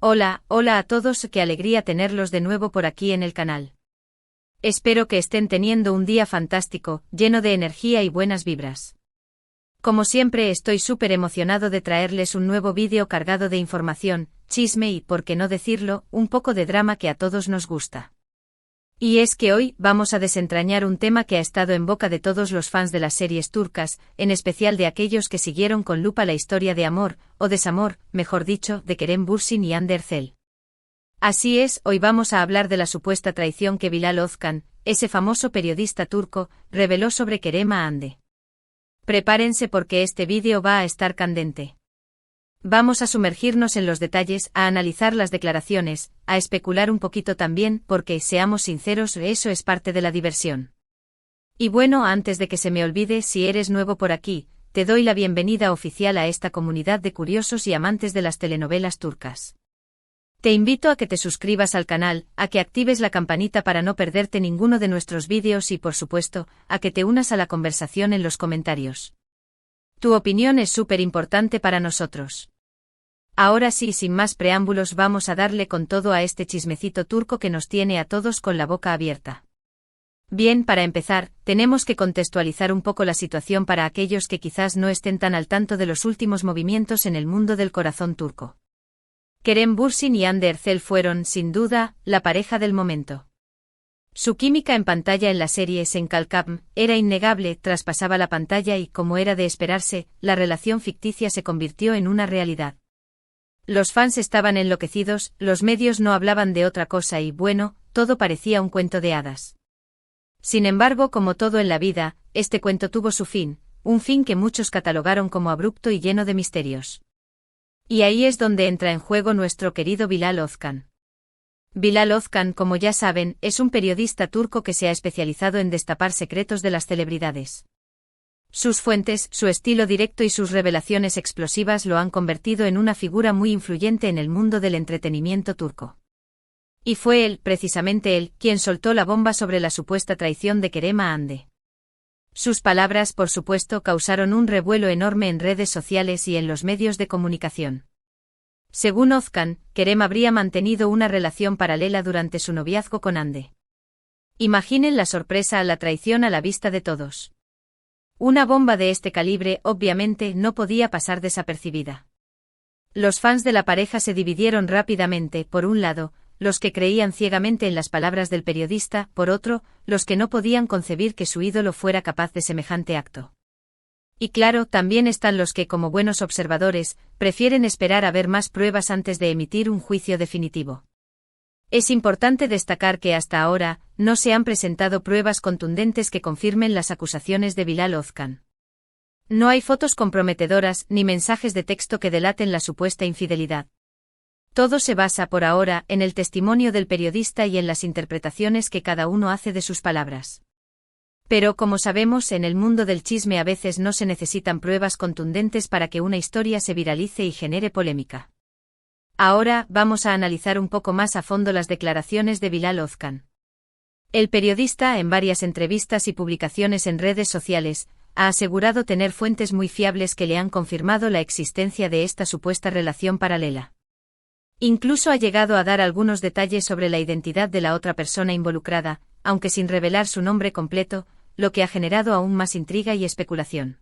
Hola a todos, qué alegría tenerlos de nuevo por aquí en el canal. Espero que estén teniendo un día fantástico, lleno de energía y buenas vibras. Como siempre estoy súper emocionado de traerles un nuevo vídeo cargado de información, chisme y, por qué no decirlo, un poco de drama que a todos nos gusta. Y es que hoy vamos a desentrañar un tema que ha estado en boca de todos los fans de las series turcas, en especial de aquellos que siguieron con lupa la historia de amor, o desamor, mejor dicho, de Kerem Bürsin y Hande Erçel. Así es, hoy vamos a hablar de la supuesta traición que Bilal Özkan, ese famoso periodista turco, reveló sobre Kerem a Hande. Prepárense porque este vídeo va a estar candente. Vamos a sumergirnos en los detalles, a analizar las declaraciones, a especular un poquito también, porque, seamos sinceros, eso es parte de la diversión. Y bueno, antes de que se me olvide, si eres nuevo por aquí, te doy la bienvenida oficial a esta comunidad de curiosos y amantes de las telenovelas turcas. Te invito a que te suscribas al canal, a que actives la campanita para no perderte ninguno de nuestros vídeos y, por supuesto, a que te unas a la conversación en los comentarios. Tu opinión es súper importante para nosotros. Ahora sí, sin más preámbulos, vamos a darle con todo a este chismecito turco que nos tiene a todos con la boca abierta. Bien, para empezar, tenemos que contextualizar un poco la situación para aquellos que quizás no estén tan al tanto de los últimos movimientos en el mundo del corazón turco. Kerem Bürsin y Hande Erçel fueron, sin duda, la pareja del momento. Su química en pantalla en la serie Senkalkam era innegable, traspasaba la pantalla y, como era de esperarse, la relación ficticia se convirtió en una realidad. Los fans estaban enloquecidos, los medios no hablaban de otra cosa y, bueno, todo parecía un cuento de hadas. Sin embargo, como todo en la vida, este cuento tuvo su fin, un fin que muchos catalogaron como abrupto y lleno de misterios. Y ahí es donde entra en juego nuestro querido Bilal Özkan. Bilal Özkan, como ya saben, es un periodista turco que se ha especializado en destapar secretos de las celebridades. Sus fuentes, su estilo directo y sus revelaciones explosivas lo han convertido en una figura muy influyente en el mundo del entretenimiento turco. Y fue él, precisamente él, quien soltó la bomba sobre la supuesta traición de Kerem a Hande. Sus palabras, por supuesto, causaron un revuelo enorme en redes sociales y en los medios de comunicación. Según Özkan, Kerem habría mantenido una relación paralela durante su noviazgo con Hande. Imaginen la sorpresa a la traición a la vista de todos. Una bomba de este calibre, obviamente, no podía pasar desapercibida. Los fans de la pareja se dividieron rápidamente, por un lado, los que creían ciegamente en las palabras del periodista, por otro, los que no podían concebir que su ídolo fuera capaz de semejante acto. Y claro, también están los que, como buenos observadores, prefieren esperar a ver más pruebas antes de emitir un juicio definitivo. Es importante destacar que hasta ahora, no se han presentado pruebas contundentes que confirmen las acusaciones de Bilal Özkan. No hay fotos comprometedoras ni mensajes de texto que delaten la supuesta infidelidad. Todo se basa por ahora en el testimonio del periodista y en las interpretaciones que cada uno hace de sus palabras. Pero como sabemos, en el mundo del chisme a veces no se necesitan pruebas contundentes para que una historia se viralice y genere polémica. Ahora, vamos a analizar un poco más a fondo las declaraciones de Bilal Özkan. El periodista, en varias entrevistas y publicaciones en redes sociales, ha asegurado tener fuentes muy fiables que le han confirmado la existencia de esta supuesta relación paralela. Incluso ha llegado a dar algunos detalles sobre la identidad de la otra persona involucrada, aunque sin revelar su nombre completo, lo que ha generado aún más intriga y especulación.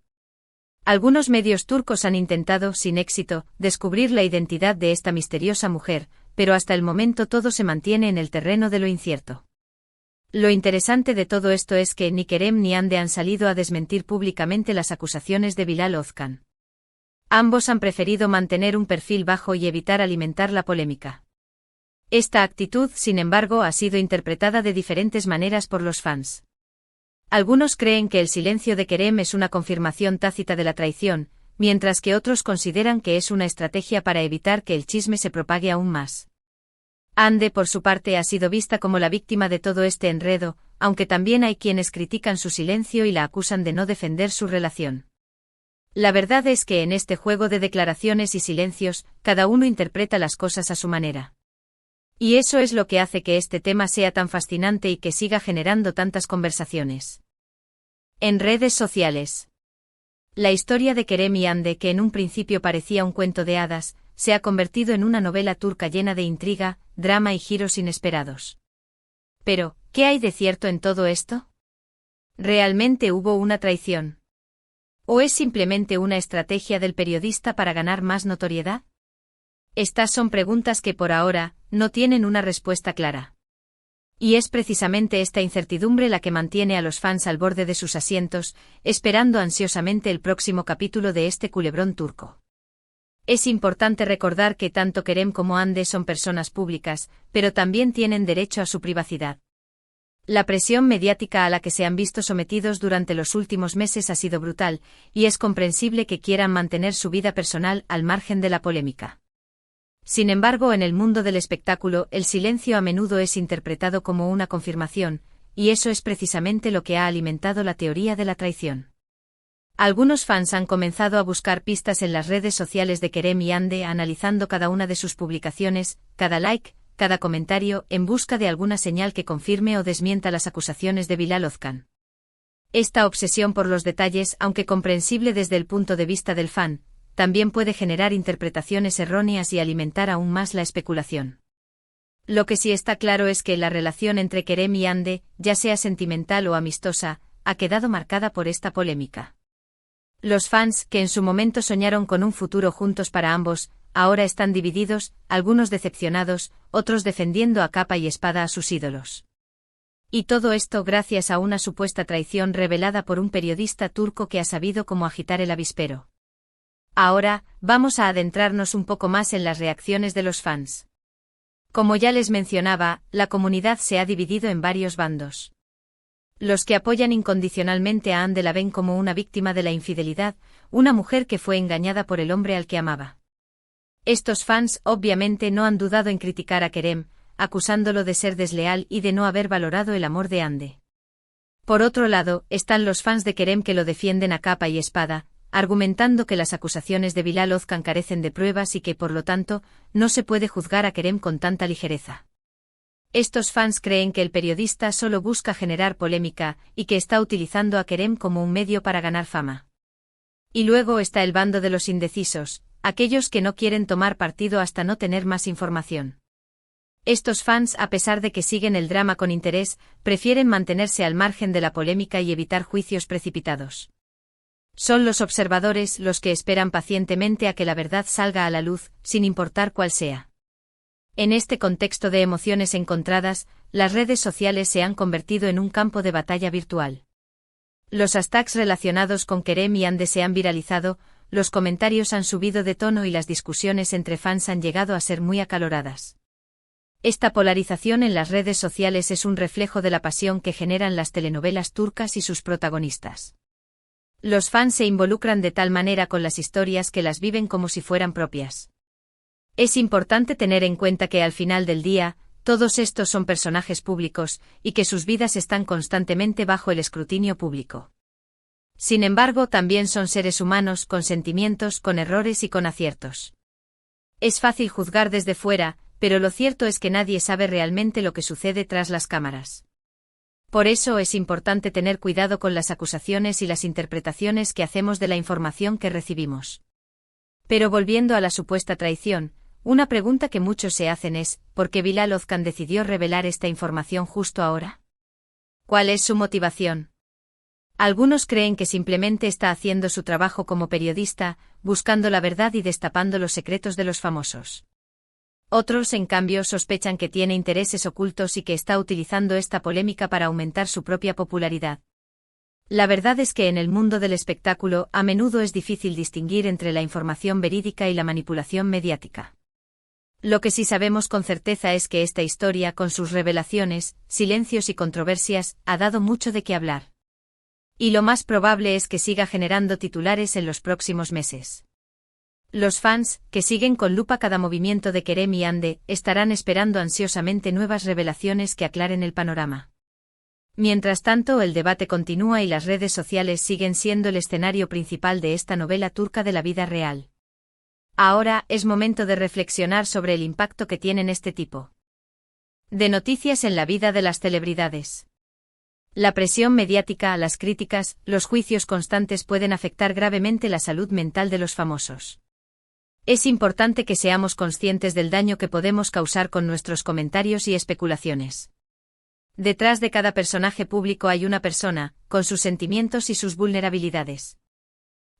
Algunos medios turcos han intentado, sin éxito, descubrir la identidad de esta misteriosa mujer, pero hasta el momento todo se mantiene en el terreno de lo incierto. Lo interesante de todo esto es que ni Kerem ni Hande han salido a desmentir públicamente las acusaciones de Bilal Özkan. Ambos han preferido mantener un perfil bajo y evitar alimentar la polémica. Esta actitud, sin embargo, ha sido interpretada de diferentes maneras por los fans. Algunos creen que el silencio de Kerem es una confirmación tácita de la traición, mientras que otros consideran que es una estrategia para evitar que el chisme se propague aún más. Hande, por su parte, ha sido vista como la víctima de todo este enredo, aunque también hay quienes critican su silencio y la acusan de no defender su relación. La verdad es que en este juego de declaraciones y silencios, cada uno interpreta las cosas a su manera. Y eso es lo que hace que este tema sea tan fascinante y que siga generando tantas conversaciones. En redes sociales. La historia de Kerem y Hande, que en un principio parecía un cuento de hadas, se ha convertido en una novela turca llena de intriga, drama y giros inesperados. Pero, ¿qué hay de cierto en todo esto? ¿Realmente hubo una traición? ¿O es simplemente una estrategia del periodista para ganar más notoriedad? Estas son preguntas que por ahora no tienen una respuesta clara. Y es precisamente esta incertidumbre la que mantiene a los fans al borde de sus asientos, esperando ansiosamente el próximo capítulo de este culebrón turco. Es importante recordar que tanto Kerem como Hande son personas públicas, pero también tienen derecho a su privacidad. La presión mediática a la que se han visto sometidos durante los últimos meses ha sido brutal, y es comprensible que quieran mantener su vida personal al margen de la polémica. Sin embargo, en el mundo del espectáculo, el silencio a menudo es interpretado como una confirmación, y eso es precisamente lo que ha alimentado la teoría de la traición. Algunos fans han comenzado a buscar pistas en las redes sociales de Kerem y Hande, analizando cada una de sus publicaciones, cada like, cada comentario, en busca de alguna señal que confirme o desmienta las acusaciones de Bilal Ozkan. Esta obsesión por los detalles, aunque comprensible desde el punto de vista del fan, también puede generar interpretaciones erróneas y alimentar aún más la especulación. Lo que sí está claro es que la relación entre Kerem y Hande, ya sea sentimental o amistosa, ha quedado marcada por esta polémica. Los fans, que en su momento soñaron con un futuro juntos para ambos, ahora están divididos, algunos decepcionados, otros defendiendo a capa y espada a sus ídolos. Y todo esto gracias a una supuesta traición revelada por un periodista turco que ha sabido cómo agitar el avispero. Ahora, vamos a adentrarnos un poco más en las reacciones de los fans. Como ya les mencionaba, la comunidad se ha dividido en varios bandos. Los que apoyan incondicionalmente a Hande la ven como una víctima de la infidelidad, una mujer que fue engañada por el hombre al que amaba. Estos fans obviamente no han dudado en criticar a Kerem, acusándolo de ser desleal y de no haber valorado el amor de Hande. Por otro lado, están los fans de Kerem que lo defienden a capa y espada, argumentando que las acusaciones de Bilal Ozkan carecen de pruebas y que, por lo tanto, no se puede juzgar a Kerem con tanta ligereza. Estos fans creen que el periodista solo busca generar polémica y que está utilizando a Kerem como un medio para ganar fama. Y luego está el bando de los indecisos, aquellos que no quieren tomar partido hasta no tener más información. Estos fans, a pesar de que siguen el drama con interés, prefieren mantenerse al margen de la polémica y evitar juicios precipitados. Son los observadores los que esperan pacientemente a que la verdad salga a la luz, sin importar cuál sea. En este contexto de emociones encontradas, las redes sociales se han convertido en un campo de batalla virtual. Los hashtags relacionados con Kerem y Hande se han viralizado, los comentarios han subido de tono y las discusiones entre fans han llegado a ser muy acaloradas. Esta polarización en las redes sociales es un reflejo de la pasión que generan las telenovelas turcas y sus protagonistas. Los fans se involucran de tal manera con las historias que las viven como si fueran propias. Es importante tener en cuenta que al final del día, todos estos son personajes públicos, y que sus vidas están constantemente bajo el escrutinio público. Sin embargo, también son seres humanos, con sentimientos, con errores y con aciertos. Es fácil juzgar desde fuera, pero lo cierto es que nadie sabe realmente lo que sucede tras las cámaras. Por eso es importante tener cuidado con las acusaciones y las interpretaciones que hacemos de la información que recibimos. Pero volviendo a la supuesta traición, una pregunta que muchos se hacen es, ¿por qué Bilal Ozkan decidió revelar esta información justo ahora? ¿Cuál es su motivación? Algunos creen que simplemente está haciendo su trabajo como periodista, buscando la verdad y destapando los secretos de los famosos. Otros, en cambio, sospechan que tiene intereses ocultos y que está utilizando esta polémica para aumentar su propia popularidad. La verdad es que en el mundo del espectáculo a menudo es difícil distinguir entre la información verídica y la manipulación mediática. Lo que sí sabemos con certeza es que esta historia, con sus revelaciones, silencios y controversias, ha dado mucho de qué hablar. Y lo más probable es que siga generando titulares en los próximos meses. Los fans, que siguen con lupa cada movimiento de Kerem y Hande, estarán esperando ansiosamente nuevas revelaciones que aclaren el panorama. Mientras tanto, el debate continúa y las redes sociales siguen siendo el escenario principal de esta novela turca de la vida real. Ahora es momento de reflexionar sobre el impacto que tienen este tipo de noticias en la vida de las celebridades. La presión mediática, las críticas, los juicios constantes pueden afectar gravemente la salud mental de los famosos. Es importante que seamos conscientes del daño que podemos causar con nuestros comentarios y especulaciones. Detrás de cada personaje público hay una persona, con sus sentimientos y sus vulnerabilidades.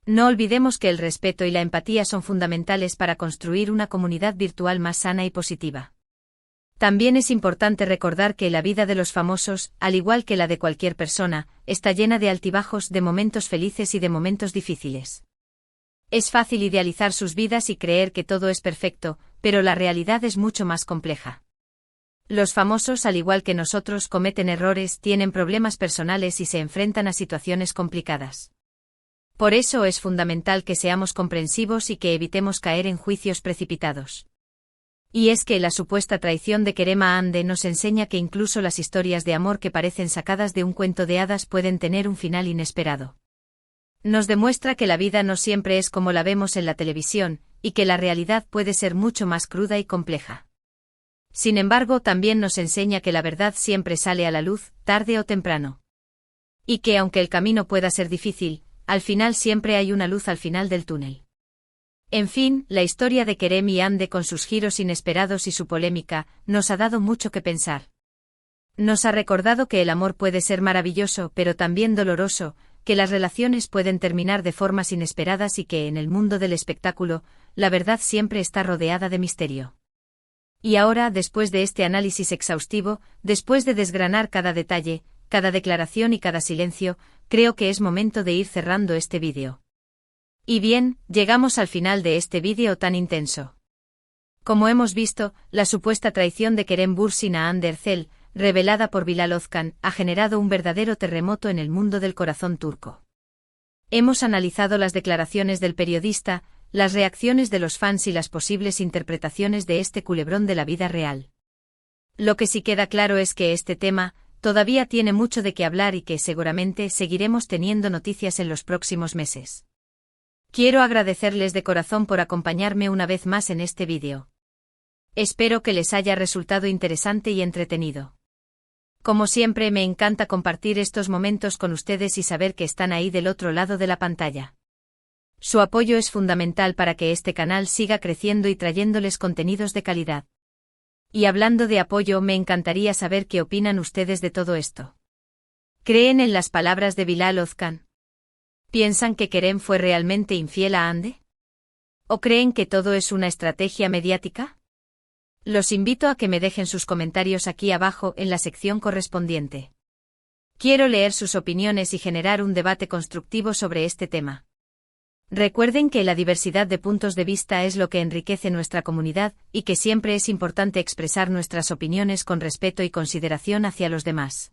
No olvidemos que el respeto y la empatía son fundamentales para construir una comunidad virtual más sana y positiva. También es importante recordar que la vida de los famosos, al igual que la de cualquier persona, está llena de altibajos, de momentos felices y de momentos difíciles. Es fácil idealizar sus vidas y creer que todo es perfecto, pero la realidad es mucho más compleja. Los famosos, al igual que nosotros, cometen errores, tienen problemas personales y se enfrentan a situaciones complicadas. Por eso es fundamental que seamos comprensivos y que evitemos caer en juicios precipitados. Y es que la supuesta traición de Kerem a Hande nos enseña que incluso las historias de amor que parecen sacadas de un cuento de hadas pueden tener un final inesperado. Nos demuestra que la vida no siempre es como la vemos en la televisión, y que la realidad puede ser mucho más cruda y compleja. Sin embargo, también nos enseña que la verdad siempre sale a la luz, tarde o temprano. Y que aunque el camino pueda ser difícil, al final siempre hay una luz al final del túnel. En fin, la historia de Kerem y Hande con sus giros inesperados y su polémica, nos ha dado mucho que pensar. Nos ha recordado que el amor puede ser maravilloso pero también doloroso, que las relaciones pueden terminar de formas inesperadas y que en el mundo del espectáculo, la verdad siempre está rodeada de misterio. Y ahora, después de este análisis exhaustivo, después de desgranar cada detalle, cada declaración y cada silencio, creo que es momento de ir cerrando este vídeo. Y bien, llegamos al final de este vídeo tan intenso. Como hemos visto, la supuesta traición de Kerem Bürsin a Hande Erçel, revelada por Bilal Ozkan, ha generado un verdadero terremoto en el mundo del corazón turco. Hemos analizado las declaraciones del periodista, las reacciones de los fans y las posibles interpretaciones de este culebrón de la vida real. Lo que sí queda claro es que este tema todavía tiene mucho de qué hablar y que seguramente seguiremos teniendo noticias en los próximos meses. Quiero agradecerles de corazón por acompañarme una vez más en este vídeo. Espero que les haya resultado interesante y entretenido. Como siempre, me encanta compartir estos momentos con ustedes y saber que están ahí del otro lado de la pantalla. Su apoyo es fundamental para que este canal siga creciendo y trayéndoles contenidos de calidad. Y hablando de apoyo, me encantaría saber qué opinan ustedes de todo esto. ¿Creen en las palabras de Bilal Ozkan? ¿Piensan que Kerem fue realmente infiel a Hande? ¿O creen que todo es una estrategia mediática? Los invito a que me dejen sus comentarios aquí abajo en la sección correspondiente. Quiero leer sus opiniones y generar un debate constructivo sobre este tema. Recuerden que la diversidad de puntos de vista es lo que enriquece nuestra comunidad y que siempre es importante expresar nuestras opiniones con respeto y consideración hacia los demás.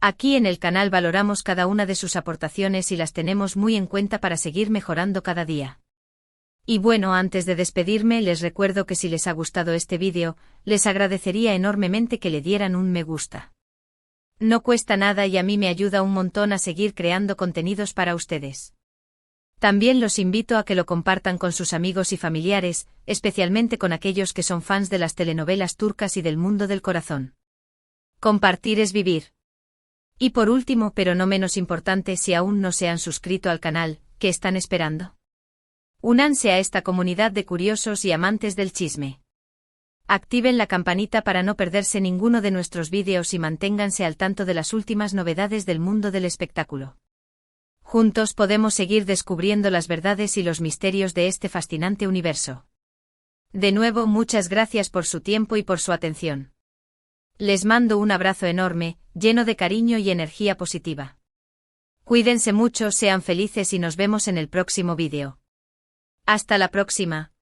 Aquí en el canal valoramos cada una de sus aportaciones y las tenemos muy en cuenta para seguir mejorando cada día. Y bueno, antes de despedirme, les recuerdo que si les ha gustado este vídeo, les agradecería enormemente que le dieran un me gusta. No cuesta nada y a mí me ayuda un montón a seguir creando contenidos para ustedes. También los invito a que lo compartan con sus amigos y familiares, especialmente con aquellos que son fans de las telenovelas turcas y del mundo del corazón. Compartir es vivir. Y por último, pero no menos importante, si aún no se han suscrito al canal, ¿qué están esperando? Únanse a esta comunidad de curiosos y amantes del chisme. Activen la campanita para no perderse ninguno de nuestros vídeos y manténganse al tanto de las últimas novedades del mundo del espectáculo. Juntos podemos seguir descubriendo las verdades y los misterios de este fascinante universo. De nuevo, muchas gracias por su tiempo y por su atención. Les mando un abrazo enorme, lleno de cariño y energía positiva. Cuídense mucho, sean felices y nos vemos en el próximo vídeo. Hasta la próxima.